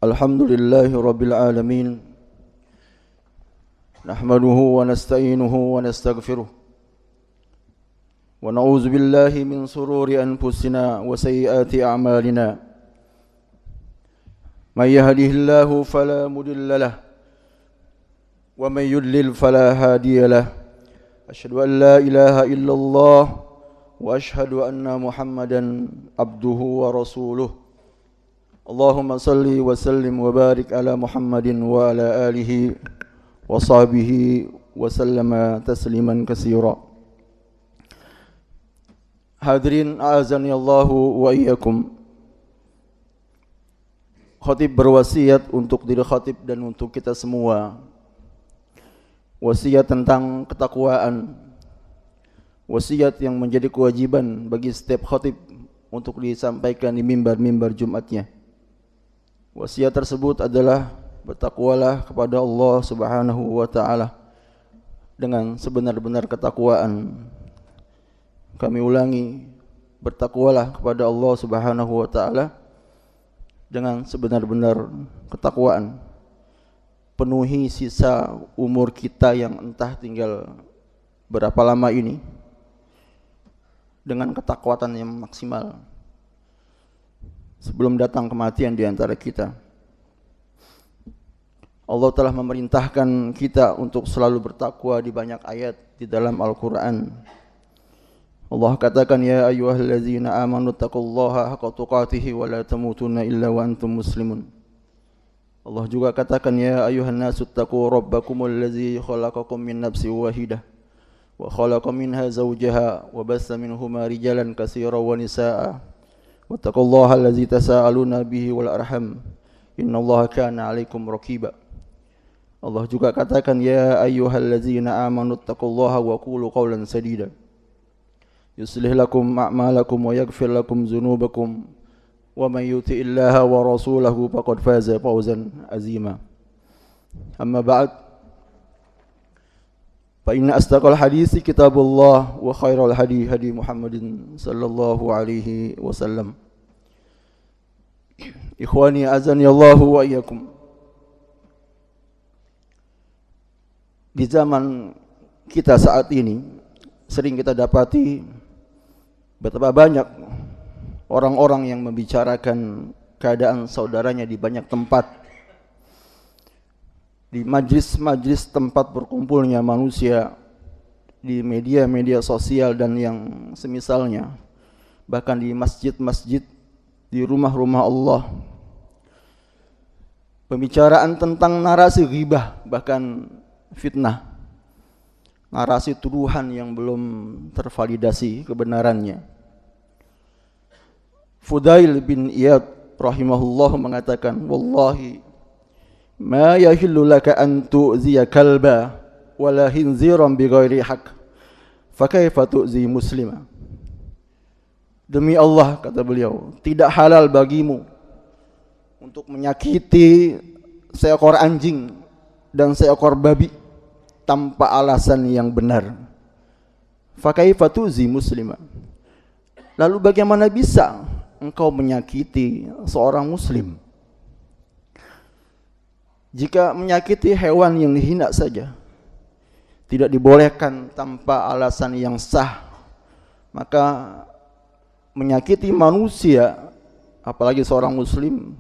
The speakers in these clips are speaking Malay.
Alhamdulillahi Rabbil Alamin. Nahmaduhu wa nasta'inuhu wa nastaghfiruh. Wa na'udzu billahi min sururi anfusina wa sayyiati a'malina. May yahdihillahu fala mudilla lahu wa may yudlil fala hadiya lahu. Asyhadu an la ilaha illallah wa asyhadu anna Muhammadan abduhu wa rasuluh. Allahumma salli wa sallim wa barik ala Muhammadin wa ala alihi wa sahbihi wa sallama tasliman katsira. Hadirin a'azani Allahu wa iyyakum. Khatib berwasiat untuk diri khatib dan untuk kita semua. Wasiat tentang ketakwaan. Wasiat yang menjadi kewajiban bagi setiap khatib untuk disampaikan di mimbar-mimbar Jumatnya. Wasiat tersebut adalah bertakwalah kepada Allah Subhanahu wa taala dengan sebenar-benar ketakwaan. Kami ulangi, bertakwalah kepada Allah Subhanahu wa taala dengan sebenar-benar ketakwaan. Penuhi sisa umur kita yang entah tinggal berapa lama ini dengan ketakwaan yang maksimal sebelum datang kematian di antara kita. Allah telah memerintahkan kita untuk selalu bertakwa di banyak ayat di dalam Al-Quran. Allah katakan, ya ayyuhallazina amanu taqullaha haqqa tuqatih wa la tamutunna illa wa antum muslimun. Allah juga katakan, ya ayyuhan nasu taqu rabbakumul ladzi khalaqakum min nafsin wahidah wa khalaqa minha zawjaha wa bassa minhuma rijalan katsiran wa nisaa'a wattaqullaha allazi tasaaluna bihi wal arham innallaha kana 'alaikum raqiba. Allah juga katakan, ya ayyuhallazina amanu taqullaha wa qulu qawlan sadida yuslih lakum a'malakum wa yaghfir lakum dzunubakum wa may yuti'illaha wa rasulahu faqad faza fawzan azima. Amma ba'd, fa inna asdaqal hadits kitabullah wa khairal hadi hadi Muhammadin sallallahu alaihi wasallam. Ikhwani azani Allahu wa iyyakum. Di zaman kita saat ini sering kita dapati betapa banyak orang-orang yang membicarakan keadaan saudaranya di banyak tempat, di majlis-majlis tempat berkumpulnya manusia, di media-media sosial dan yang semisalnya, bahkan di masjid-masjid, di rumah-rumah Allah. Pembicaraan tentang narasi ghibah, bahkan fitnah, narasi tuduhan yang belum tervalidasi kebenarannya. Fudail bin Iyad rahimahullah mengatakan, wallahi ma yahillu laka an tu'ziya kalba wala hinziran bighairi haq fa kaifa tu'zi muslima. Demi Allah, kata beliau, tidak halal bagimu untuk menyakiti seekor anjing dan seekor babi tanpa alasan yang benar. Fa kaifa tu'zi muslima. Lalu bagaimana bisa engkau menyakiti seorang muslim? Jika menyakiti hewan yang hina saja tidak dibolehkan tanpa alasan yang sah, maka menyakiti manusia, apalagi seorang muslim,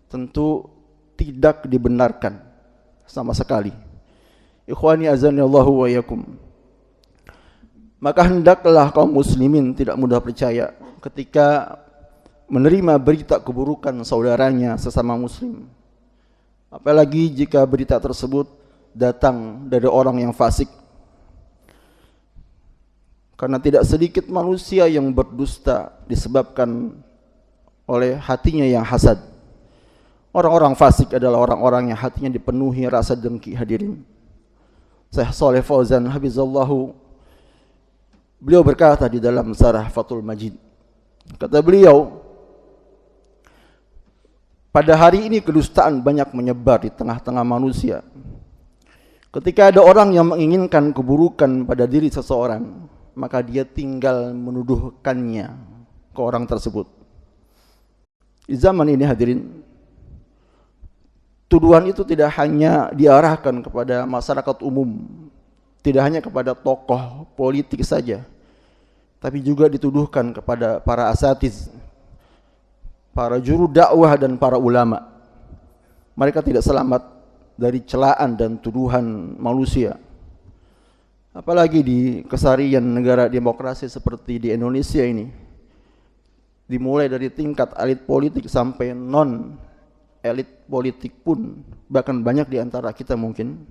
tentu tidak dibenarkan sama sekali. Ikhwani azanillahu wa iyyakum. Maka hendaklah kaum muslimin tidak mudah percaya ketika menerima berita keburukan saudaranya sesama muslim, apalagi jika berita tersebut datang dari orang yang fasik. Karena tidak sedikit manusia yang berdusta disebabkan oleh hatinya yang hasad. Orang-orang fasik adalah orang-orang yang hatinya dipenuhi rasa dengki. Hadirin, Syekh Shalih Fauzan hafizallahu, beliau berkata di dalam Syarah Fathul Majid, kata beliau, pada hari ini kedustaan banyak menyebar di tengah-tengah manusia. Ketika ada orang yang menginginkan keburukan pada diri seseorang, maka dia tinggal menuduhkannya ke orang tersebut. Di zaman ini hadirin, tuduhan itu tidak hanya diarahkan kepada masyarakat umum, tidak hanya kepada tokoh politik saja, tapi juga dituduhkan kepada para asatiz, para juru dakwah dan para ulama. Mereka tidak selamat dari celaan dan tuduhan manusia. Apalagi di keseharian negara demokrasi seperti di Indonesia ini, dimulai dari tingkat elit politik sampai non elit politik pun, bahkan banyak di antara kita mungkin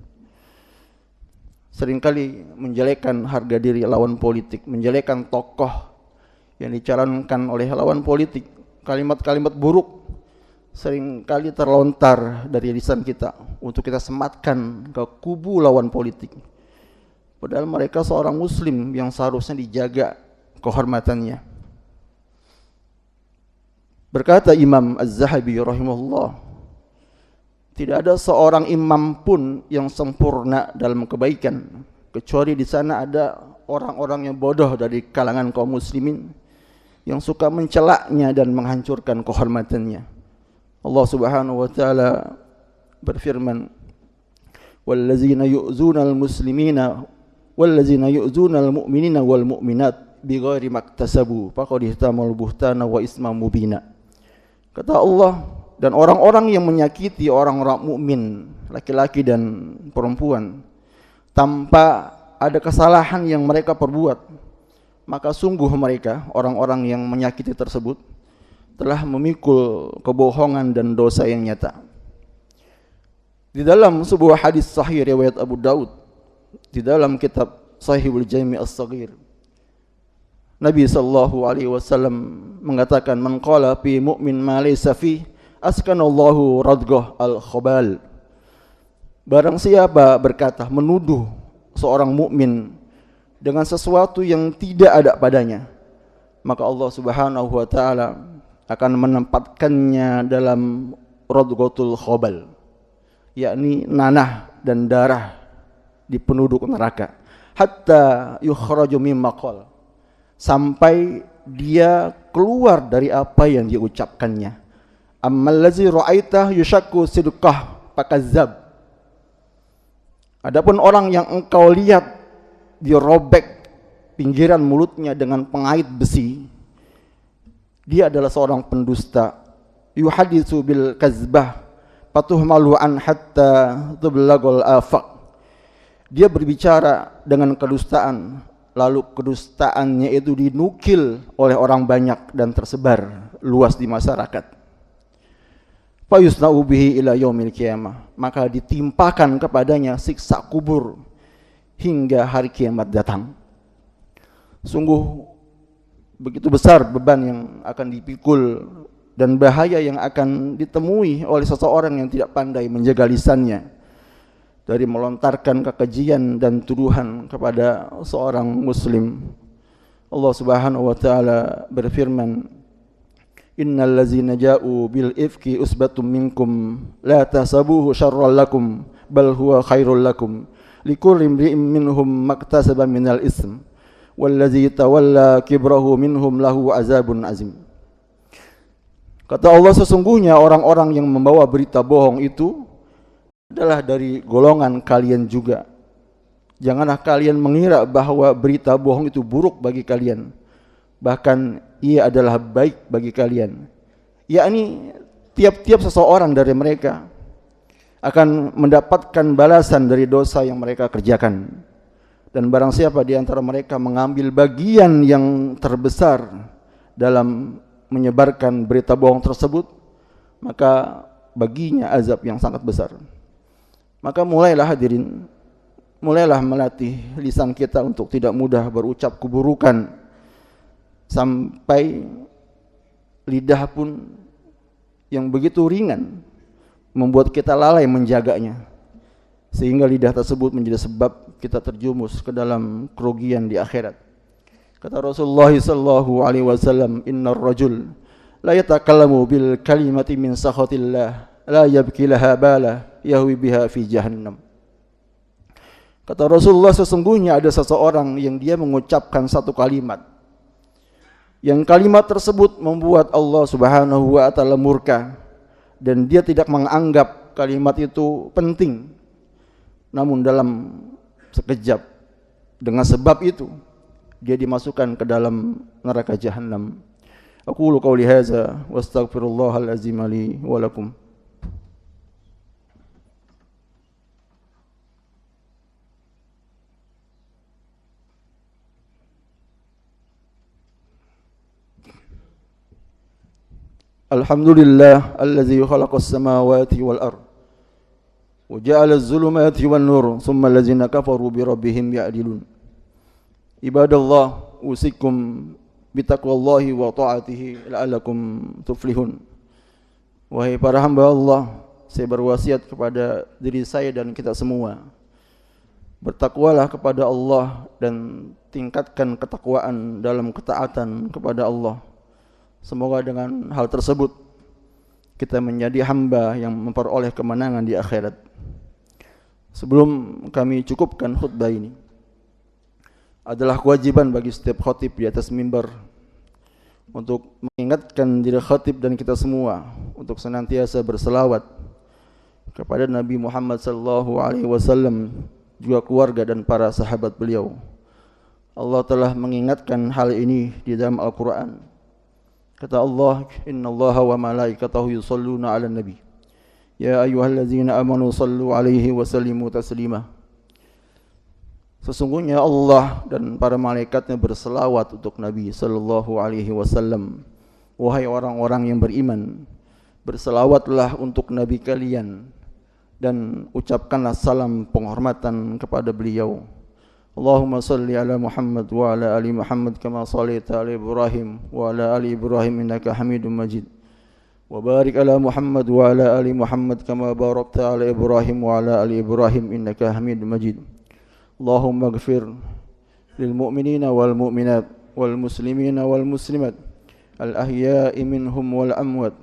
seringkali menjelekkan harga diri lawan politik, menjelekkan tokoh yang dicalonkan oleh lawan politik. Kalimat-kalimat buruk seringkali terlontar dari lisan kita untuk kita sematkan ke kubu lawan politik. Padahal mereka seorang muslim yang seharusnya dijaga kehormatannya. Berkata Imam Az-Zahabi rahimahullah, tidak ada seorang imam pun yang sempurna dalam kebaikan, kecuali di sana ada orang-orang yang bodoh dari kalangan kaum muslimin yang suka mencelaknya dan menghancurkan kehormatannya. Allah Subhanahu wa taala berfirman, "Wallazina yu'zunal muslimina wallazina yu'zunal mu'minina wal mu'minat bighairi maktasabu faqad ihtamal buhtana wa isma mubina." Kata Allah, dan orang-orang yang menyakiti orang-orang mukmin, laki-laki dan perempuan, tanpa ada kesalahan yang mereka perbuat, maka sungguh mereka, orang-orang yang menyakiti tersebut, telah memikul kebohongan dan dosa yang nyata. Di dalam sebuah hadis sahih riwayat Abu Daud, di dalam kitab Sahihul Jami' As-Saghir, Nabi sallallahu alaihi wasallam mengatakan, "Man qala fi mu'min ma laysa fi askanallahu radghah al-khabal." Barang siapa berkata, menuduh seorang mukmin dengan sesuatu yang tidak ada padanya, maka Allah Subhanahu wa taala akan menempatkannya dalam radghatul khabal, yakni nanah dan darah di penduduk neraka, hatta yukhraju mimma qala, sampai dia keluar dari apa yang dia ucapkannya. Ammal ladzi ra'aita yushakku sidqah fakazzab. Adapun orang yang engkau lihat dirobek pinggiran mulutnya dengan pengait besi, dia adalah seorang pendusta. Yuhaditsu bil kazbah fatuhmalu an hatta tublagul afaq. Dia berbicara dengan kedustaan, lalu kedustaannya itu dinukil oleh orang banyak dan tersebar luas di masyarakat. Fa yusna'u bihi ila yaumil qiyamah, maka ditimpakan kepadanya siksa kubur hingga hari kiamat datang. Sungguh begitu besar beban yang akan dipikul dan bahaya yang akan ditemui oleh seseorang yang tidak pandai menjaga lisannya dari melontarkan kekejian dan tuduhan kepada seorang muslim. Allah Subhanahu wa taala berfirman, "Innal ladzina ja'u bil ifki usbatum minkum la tahsabuhu syarran lakum bal huwa khairul lakum likulli imri'in minhum maktasaba minal ism walladzi tawalla kibrahu minhum lahu azabun azim." Kata Allah, sesungguhnya orang-orang yang membawa berita bohong itu adalah dari golongan kalian juga. Janganlah kalian mengira bahwa berita bohong itu buruk bagi kalian, bahkan ia adalah baik bagi kalian. Yakni tiap-tiap seseorang dari mereka akan mendapatkan balasan dari dosa yang mereka kerjakan. Dan barang siapa di antara mereka mengambil bagian yang terbesar dalam menyebarkan berita bohong tersebut, maka baginya azab yang sangat besar. Maka mulailah hadirin, mulailah melatih lisan kita untuk tidak mudah berucap keburukan, sampai lidah pun yang begitu ringan membuat kita lalai menjaganya, sehingga lidah tersebut menjadi sebab kita terjumus ke dalam kerugian di akhirat. Kata Rasulullah sallallahu alaihi wasallam, "Innar rajul la yatakallamu bil kalimati min sakhatillah la yabki laha bala yahwi biha fi jahannam." Kata Rasulullah, sesungguhnya ada seseorang yang dia mengucapkan satu kalimat, yang kalimat tersebut membuat Allah Subhanahu wa taala murka, dan dia tidak menganggap kalimat itu penting, namun dalam sekejap dengan sebab itu dia dimasukkan ke dalam neraka jahanam. Aqulu qawli hadza wa astaghfirullahal azim li wa lakum. Alhamdulillah alladzi khalaqas samawati wal ard wa ja'ala az-zulumati wan nur thumma allazina kafaru bi rabbihim ya'dilun. Ibadallah, usikum bitaqwallahi wa ta'atihi la'allakum tuflihun. Wahai para hamba Allah, saya berwasiat kepada diri saya dan kita semua, bertakwalah kepada Allah dan tingkatkan ketakwaan dalam ketaatan kepada Allah. Semoga dengan hal tersebut kita menjadi hamba yang memperoleh kemenangan di akhirat. Sebelum kami cukupkan khutbah ini, adalah kewajiban bagi setiap khatib di atas mimbar untuk mengingatkan diri khatib dan kita semua untuk senantiasa berselawat kepada Nabi Muhammad sallallahu alaihi wasallam, juga keluarga dan para sahabat beliau. Allah telah mengingatkan hal ini di dalam Al-Quran. Kata Allah, innallaha wa malaikatahu yusalluna 'alan nabi ya ayyuhallazina amanu sallu 'alaihi wa sallimu taslima. Sesungguhnya Allah dan para malaikatnya berselawat untuk Nabi sallallahu alaihi wasallam. Wahai orang-orang yang beriman, berselawatlah untuk Nabi kalian dan ucapkanlah salam penghormatan kepada beliau. Allahumma salli ala Muhammad wa ala ali Muhammad kama sallaita ala Ibrahim wa ala ali Ibrahim innaka Hamidum Majid. Wa barik ala Muhammad wa ala ali Muhammad kama barakta ala Ibrahim wa ala ali Ibrahim innaka Hamidum Majid. Allahumma ighfir lil mu'minina wal mu'minat wal muslimina wal muslimat al ahya'i minhum wal amwat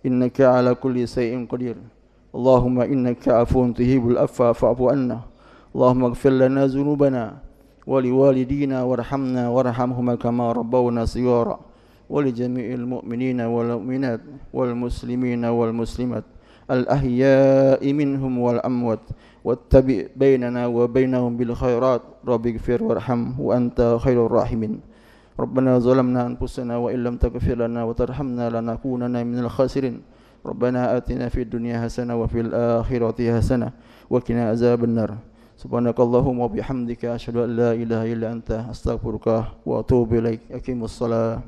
innaka ala kulli shay'in qadir. Allahumma innaka afuwun tuhibbul afwa fa'fu anna. Allahumma ighfir lana dhunubana wa liwalidina warhamna warhamhuma kama rabbawna shighara wa li jami'il mu'minina wal mu'minat wal muslimina wal muslimat al ahya'i minhum wal amwat wattabi' bainana wa bainahum bil khairat rabbighfir warham wa anta khairur rahimin. Rabbana zalamna anfusana wa illam taghfir lana wa tarhamna lanakunanna minal khasirin. Rabbana atina fid dunya hasanah wa fil akhirati hasanah wa qina azaban nar. Subhanakallahumma wa bihamdika asyhadu an la ilaha illa anta astaghfiruka wa atubu ilaik. Aqimus shalah.